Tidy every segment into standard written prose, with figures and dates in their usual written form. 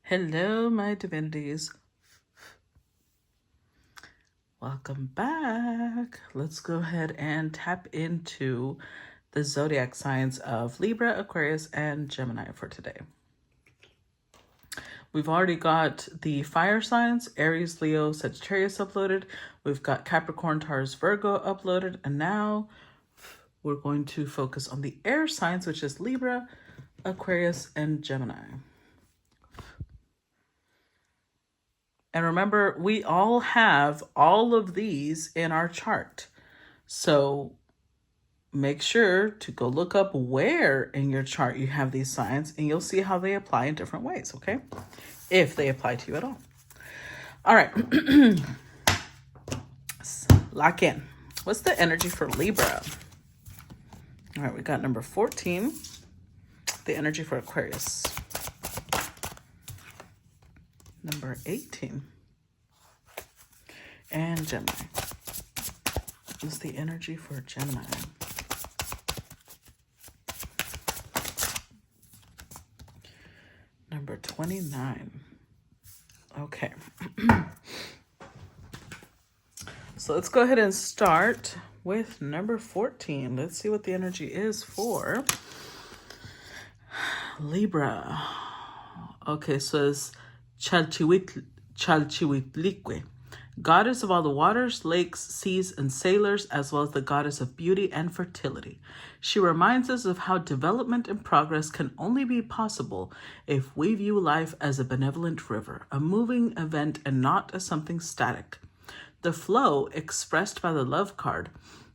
Hello, my divinities. Welcome back. Let's go ahead and tap into the zodiac signs of Libra, Aquarius, and Gemini for today. We've already got the fire signs, Aries, Leo, Sagittarius uploaded. We've got Capricorn, Taurus, Virgo uploaded. And now we're going to focus on the air signs, which is Libra, Aquarius, and Gemini. And remember, we all have all of these in our chart. So make sure to go look up where in your chart you have these signs, and you'll see how they apply in different ways, okay? If they apply to you at all. All right. Lock in. What's the energy for Libra? All right, we got number 14, the energy for Aquarius. Number 18. And Gemini. What's the energy for Gemini? Number 29. Okay. So let's go ahead and start with number 14. Let's see what the energy is for Libra. Okay, so it's Chalchihuitlique, goddess of all the waters, lakes, seas, and sailors, as well as the goddess of beauty and fertility. She reminds us of how development and progress can only be possible if we view life as a benevolent river, a moving event and not as something static. The flow expressed by the love card,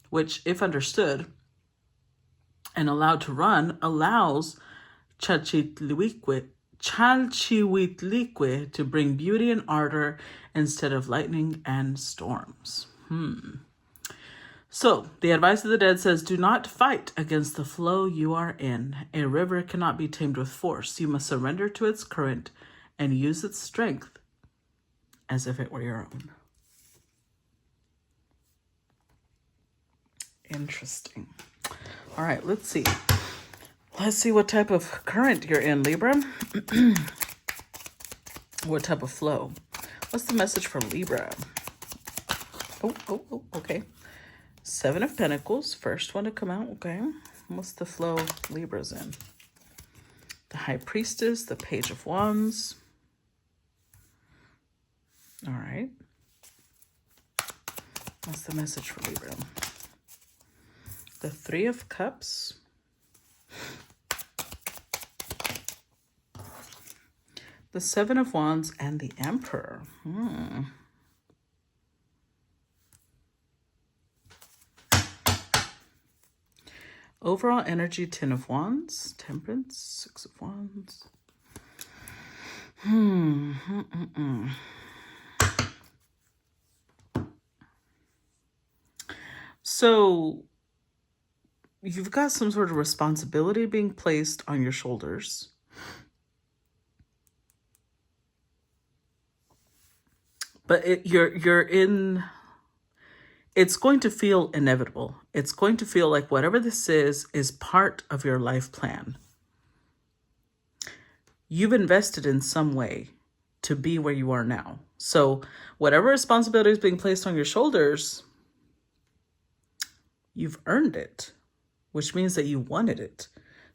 which, if understood and allowed to run, allows Chalchihuitlique to bring beauty and ardor instead of lightning and storms. So the advice of the dead says, do not fight against the flow you are in. A river cannot be tamed with force. You must surrender to its current and use its strength as if it were your own. Interesting. All right, let's see. Let's see what type of current you're in, Libra. What type of flow? What's the message for Libra? Oh, okay. 7 of Pentacles, first one to come out, okay. What's the flow Libra's in? The High Priestess, the Page of Wands. All right. What's the message for Libra? The 3 of Cups. The 7 of Wands and the Emperor. Overall energy, 10 of Wands, Temperance, 6 of Wands. So you've got some sort of responsibility being placed on your shoulders. But it's going to feel inevitable. It's going to feel like whatever this is part of your life plan. You've invested in some way to be where you are now. So whatever responsibility is being placed on your shoulders, you've earned it, which means that you wanted it.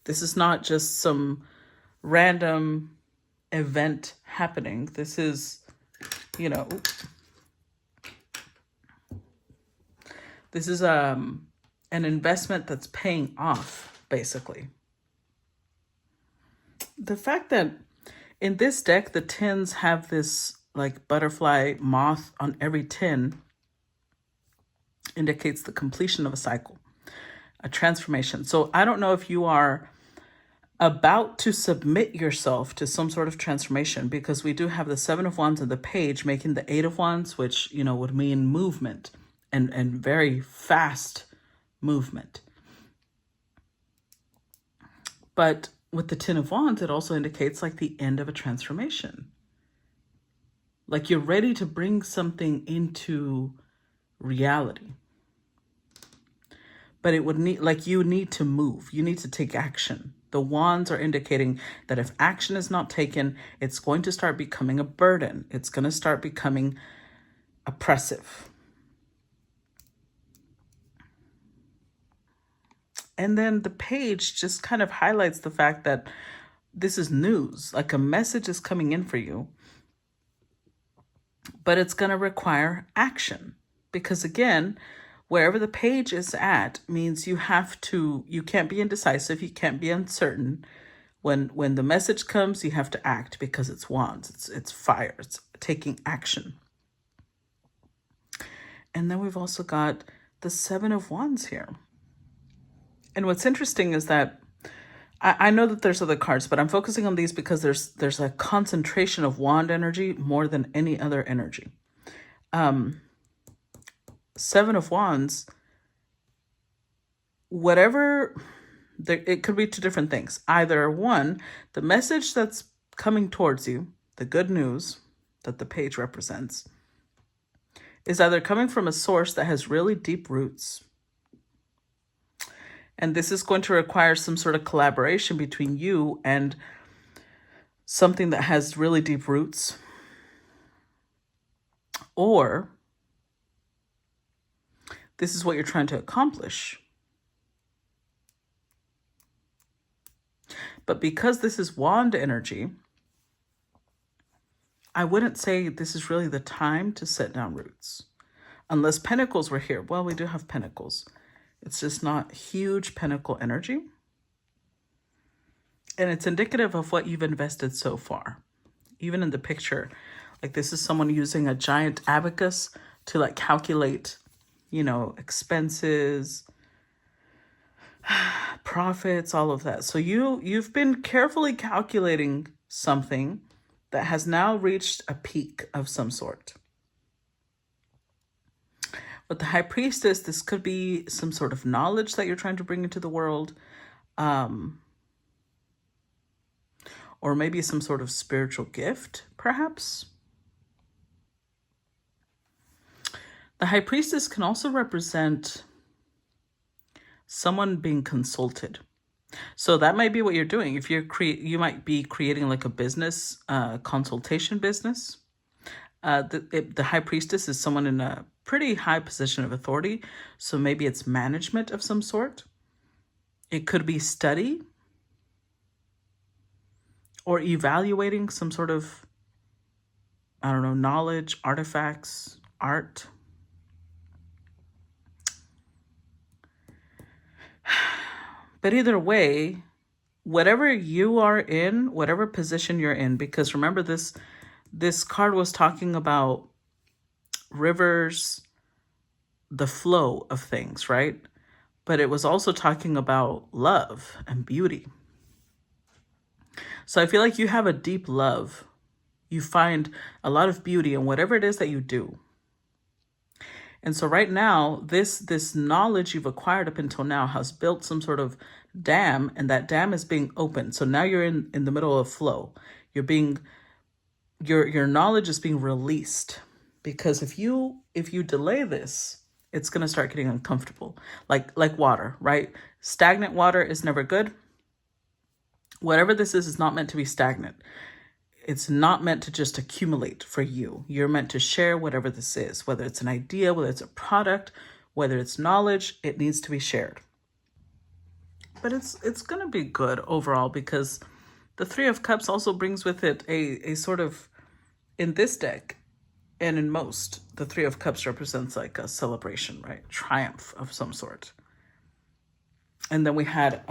This is not just some random event happening. This is, this is an investment that's paying off, basically. The fact that in this deck, the 10s have this like butterfly moth on every 10 indicates the completion of a cycle, a transformation. So I don't know if you are about to submit yourself to some sort of transformation, because we do have the 7 of Wands and the Page making the 8 of Wands, which, would mean movement and very fast movement. But with the 10 of Wands, it also indicates like the end of a transformation. Like you're ready to bring something into reality. But it would need, like, you need to move. You need to take action. The wands are indicating that if action is not taken, it's going to start becoming a burden. It's going to start becoming oppressive. And then the page just kind of highlights the fact that this is news, like a message is coming in for you, but it's going to require action. Because again, wherever the page is at means you can't be indecisive, you can't be uncertain. When the message comes, you have to act because it's wands, it's fire, it's taking action. And then we've also got the 7 of Wands here. And what's interesting is that I know that there's other cards, but I'm focusing on these because there's a concentration of wand energy more than any other energy. 7 of Wands, it could be 2 different things. Either one, the message that's coming towards you, the good news that the page represents, is either coming from a source that has really deep roots. And this is going to require some sort of collaboration between you and something that has really deep roots. Or this is what you're trying to accomplish. But because this is wand energy, I wouldn't say this is really the time to set down roots. Unless pentacles were here. Well, we do have pentacles. It's just not huge pentacle energy. And it's indicative of what you've invested so far. Even in the picture, like this is someone using a giant abacus to like calculate, expenses, profits, all of that. So you've been carefully calculating something that has now reached a peak of some sort. With the High Priestess, this could be some sort of knowledge that you're trying to bring into the world. Or maybe some sort of spiritual gift, perhaps. The High Priestess can also represent someone being consulted. So that might be what you're doing. If you might be creating like a business, consultation business. The High Priestess is someone in a pretty high position of authority. So maybe it's management of some sort. It could be study or evaluating some sort of, knowledge, artifacts, art. But either way, whatever you are in, whatever position you're in, because remember this card was talking about rivers, the flow of things, right? But it was also talking about love and beauty. So I feel like you have a deep love. You find a lot of beauty in whatever it is that you do. And so right now, this knowledge you've acquired up until now has built some sort of dam, and that dam is being opened. So now you're in the middle of flow. Your knowledge is being released. Because if you delay this, it's going to start getting uncomfortable. Like water, right? Stagnant water is never good. Whatever this is not meant to be stagnant. It's not meant to just accumulate for you. You're meant to share whatever this is, whether it's an idea, whether it's a product, whether it's knowledge, it needs to be shared. But it's going to be good overall because the 3 of Cups also brings with it a sort of, in this deck and in most, the 3 of Cups represents like a celebration, right? Triumph of some sort. And then we had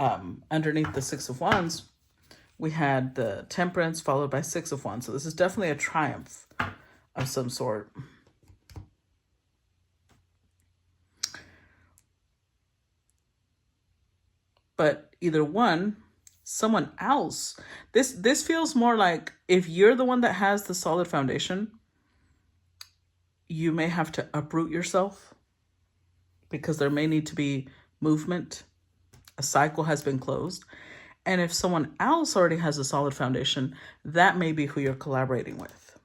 underneath the 6 of Wands, we had the Temperance followed by 6 of Wands. So this is definitely a triumph of some sort. But either one, someone else, this feels more like if you're the one that has the solid foundation, you may have to uproot yourself because there may need to be movement. A cycle has been closed. And if someone else already has a solid foundation, that may be who you're collaborating with.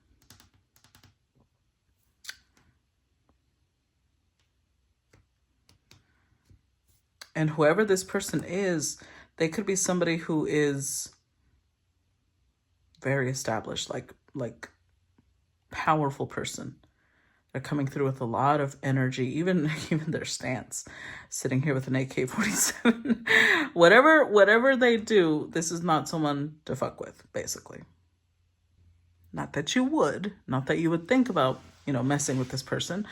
And whoever this person is, They could be somebody who is very established, like powerful person. They're coming through with a lot of energy, even their stance. Sitting here with an AK-47. Whatever they do, this is not someone to fuck with, basically. Not that you would, not that you would think about, messing with this person,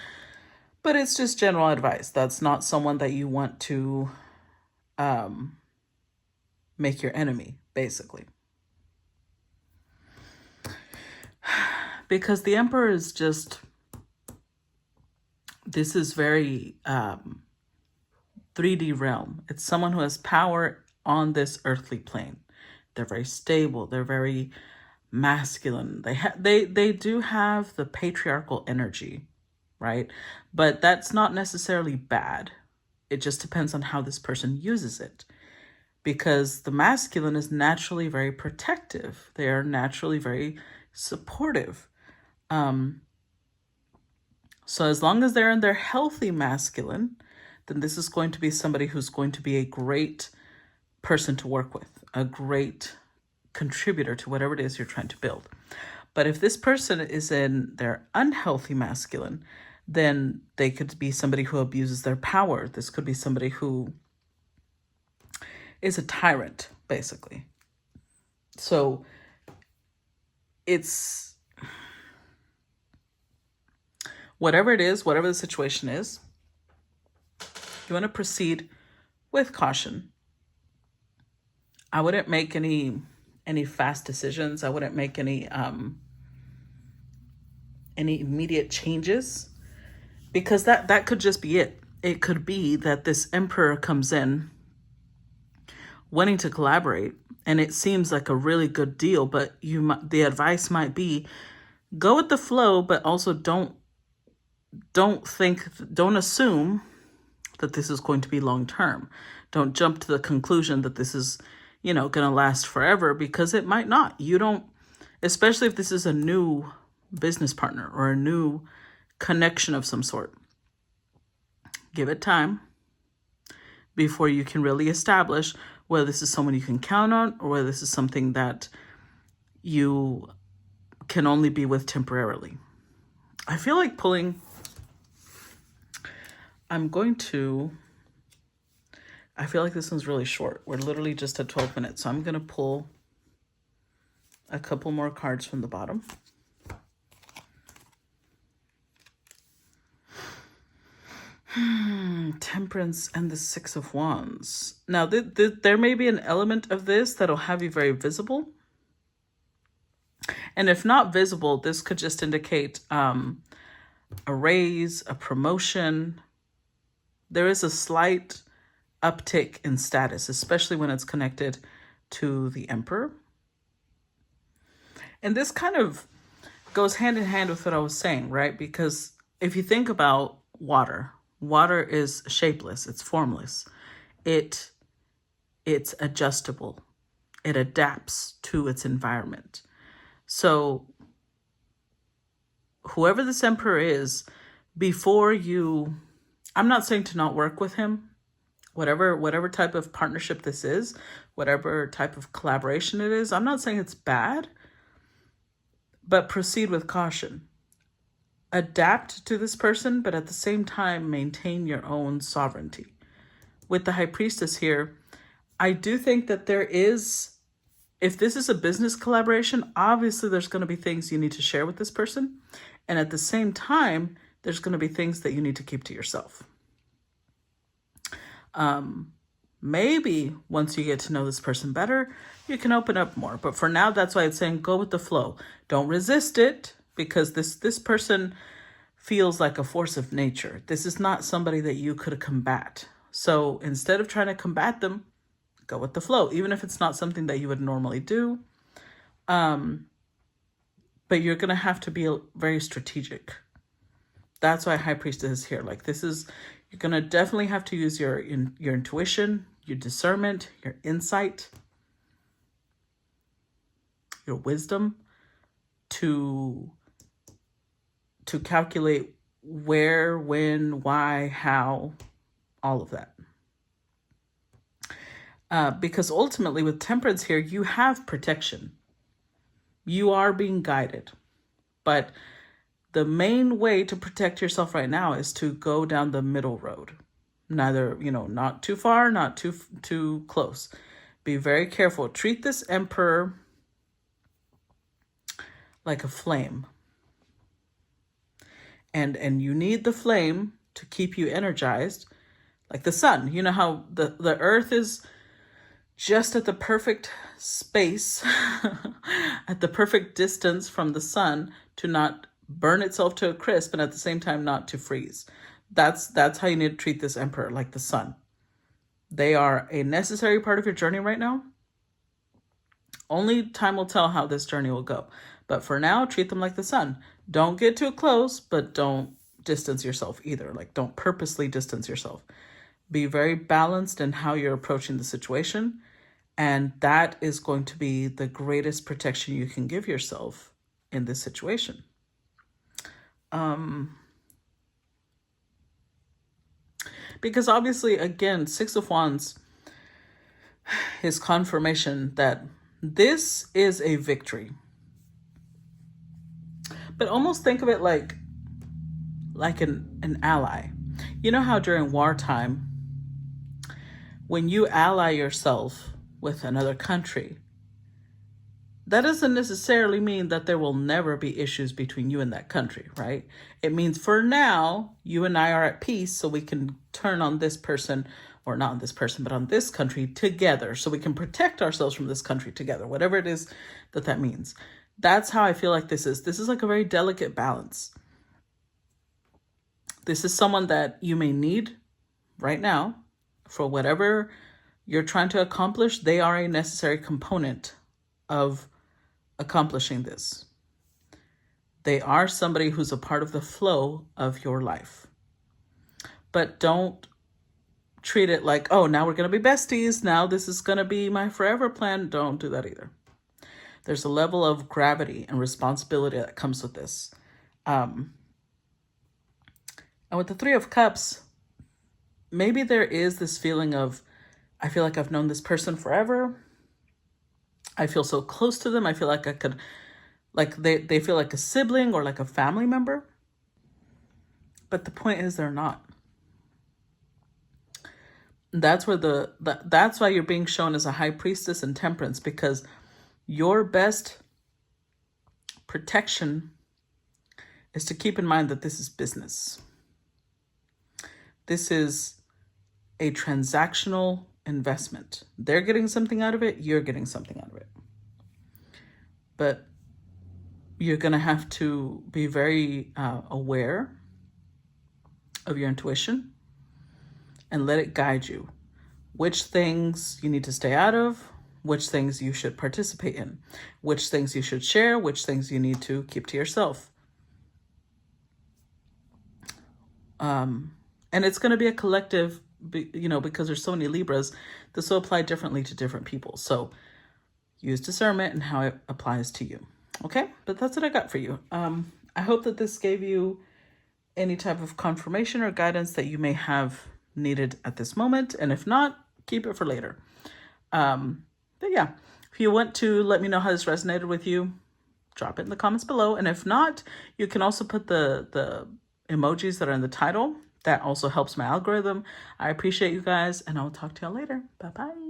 but it's just general advice. That's not someone that you want to make your enemy, basically. Because the Emperor is just, this is very 3D realm. It's someone who has power on this earthly plane. They're very stable. They're very masculine. They do have the patriarchal energy, right? But that's not necessarily bad. It just depends on how this person uses it. Because the masculine is naturally very protective. They are naturally very supportive. So as long as they're in their healthy masculine, then this is going to be somebody who's going to be a great person to work with, a great contributor to whatever it is you're trying to build. But if this person is in their unhealthy masculine, then they could be somebody who abuses their power. This could be somebody who is a tyrant, basically. So it's whatever it is, whatever the situation is, you want to proceed with caution. I wouldn't make any fast decisions. I wouldn't make any immediate changes, because that could just be it. It could be that this Emperor comes in wanting to collaborate, and it seems like a really good deal, but the advice might be go with the flow, but also don't assume that this is going to be long term. Don't jump to the conclusion that this is, going to last forever, because it might not. You don't, especially if this is a new business partner or a new connection of some sort. Give it time before you can really establish whether this is someone you can count on or whether this is something that you can only be with temporarily. I feel like pulling, I feel like this one's really short. We're literally just at 12 minutes. So I'm going to pull a couple more cards from the bottom. Temperance and the Six of Wands. Now, there may be an element of this that'll have you very visible. And if not visible, this could just indicate a raise, a promotion. There is a slight uptick in status, especially when it's connected to the Emperor. And this kind of goes hand in hand with what I was saying, right? Because if you think about water is shapeless, it's formless. It's adjustable. It adapts to its environment. So whoever this Emperor is, I'm not saying to not work with him, whatever type of partnership this is, whatever type of collaboration it is, I'm not saying it's bad, but proceed with caution. Adapt to this person, but at the same time, maintain your own sovereignty. With the High Priestess here, I do think that there is, if this is a business collaboration, obviously there's going to be things you need to share with this person. And at the same time, there's going to be things that you need to keep to yourself. Maybe once you get to know this person better, you can open up more. But for now, that's why it's saying go with the flow. Don't resist it, because this person feels like a force of nature. This is not somebody that you could combat. So instead of trying to combat them, go with the flow, even if it's not something that you would normally do. But you're going to have to be very strategic. That's why High Priestess is here. Like, you're going to definitely have to use your intuition, your discernment, your insight, your wisdom to calculate where, when, why, how, all of that. Because ultimately with temperance here, you have protection. You are being guided. But the main way to protect yourself right now is to go down the middle road. Neither, not too far, not too close. Be very careful. Treat this emperor like a flame. And you need the flame to keep you energized, like the sun. You know how the earth is just at the perfect space, at the perfect distance from the sun to not burn itself to a crisp and at the same time not to freeze. That's how you need to treat this emperor, like the sun. They are a necessary part of your journey right now. Only time will tell how this journey will go. But for now, treat them like the sun. Don't get too close, but don't distance yourself either. Like, don't purposely distance yourself. Be very balanced in how you're approaching the situation. And that is going to be the greatest protection you can give yourself in this situation. Because obviously, again, Six of Wands is confirmation that this is a victory. But almost think of it like an ally. You know how during wartime, when you ally yourself with another country, that doesn't necessarily mean that there will never be issues between you and that country, right? It means for now, you and I are at peace, so we can turn on this person, or not on this person, but on this country together, so we can protect ourselves from this country together, whatever it is that means. That's how I feel like this is. This is like a very delicate balance. This is someone that you may need right now for whatever you're trying to accomplish. They are a necessary component of accomplishing this. They are somebody who's a part of the flow of your life. But don't treat it like, oh, now we're going to be besties. Now this is going to be my forever plan. Don't do that either. There's a level of gravity and responsibility that comes with this. And with the Three of Cups, maybe there is this feeling of, I feel like I've known this person forever. I feel so close to them. I feel like I could, like they feel like a sibling or like a family member. But the point is they're not. That's where that's why you're being shown as a high priestess in temperance, because your best protection is to keep in mind that this is business. This is a transactional investment. They're getting something out of it. You're getting something out of it. But you're going to have to be very aware of your intuition and let it guide you. Which things you need to stay out of, which things you should participate in, which things you should share, which things you need to keep to yourself. And it's going to be a collective, because there's so many Libras, this will apply differently to different people. So use discernment and how it applies to you. Okay, but that's what I got for you. I hope that this gave you any type of confirmation or guidance that you may have needed at this moment. And if not, keep it for later. But yeah, if you want to let me know how this resonated with you, drop it in the comments below. And if not, you can also put the emojis that are in the title. That also helps my algorithm. I appreciate you guys, and I'll talk to y'all later. Bye-bye.